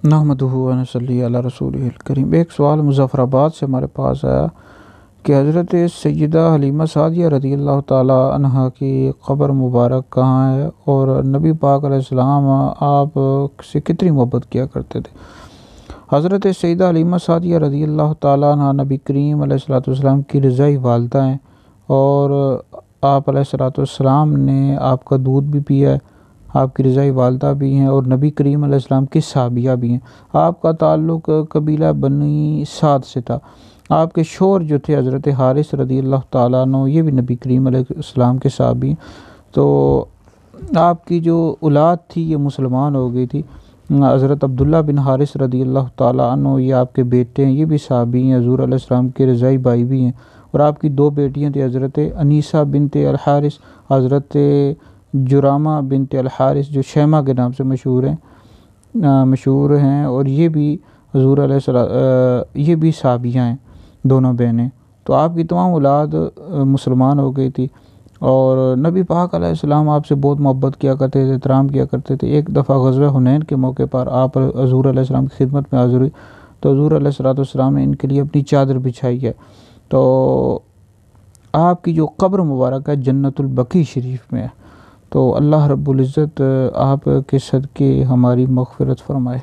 نحمدہ و نصلی علی رسولہ الکریم۔ ایک سوال مظفر آباد سے ہمارے پاس آیا کہ حضرت سیدہ حلیمہ سعدیہ رضی اللہ تعالیٰ عنہا کی قبر مبارک کہاں ہے، اور نبی پاک علیہ السلام آپ سے کتنی محبت کیا کرتے تھے؟ حضرت سیدہ حلیمہ سعدیہ رضی اللہ تعالیٰ عنہا نبی کریم علیہ السلام کی رضائی والدہ ہیں، اور آپ علیہ السلام نے آپ کا دودھ بھی پیا ہے، آپ کی رضائی والدہ بھی ہیں، اور نبی کریم علیہ السلام کی صحابیہ بھی ہیں۔ آپ کا تعلق قبیلہ بنی سعد سے تھا۔ آپ کے شوہر جو تھے حضرت حارث رضی اللہ تعالیٰ عنہ، یہ بھی نبی کریم علیہ السلام کے صحابی ہیں۔ تو آپ کی جو اولاد تھی یہ مسلمان ہو گئی تھی۔ حضرت عبداللہ بن حارث رضی اللہ تعالیٰ عنہ، یہ آپ کے بیٹے ہیں، یہ بھی صحابی ہیں، حضور علیہ السلام کے رضائی بھائی بھی ہیں۔ اور آپ کی دو بیٹیاں تھیں، حضرت انیسہ بنت الحارث، حضرت جرامہ بنت الحارث، جو شیمہ کے نام سے مشہور ہیں، اور یہ بھی حضور علیہ السلام یہ بھی صحابیہ ہیں، دونوں بہنیں۔ تو آپ کی تمام اولاد مسلمان ہو گئی تھی، اور نبی پاک علیہ السلام آپ سے بہت محبت کیا کرتے تھے، احترام کیا کرتے تھے۔ ایک دفعہ غزوہ حنین کے موقع پر آپ حضور علیہ السلام کی خدمت میں حاضر ہوئی، تو حضور علیہ السلام نے ان کے لیے اپنی چادر بچھائی ہے۔ تو آپ کی جو قبر مبارک ہے جنت البقیع شریف میں ہے۔ تو اللہ رب العزت آپ کے صدقے ہماری مغفرت فرمائے۔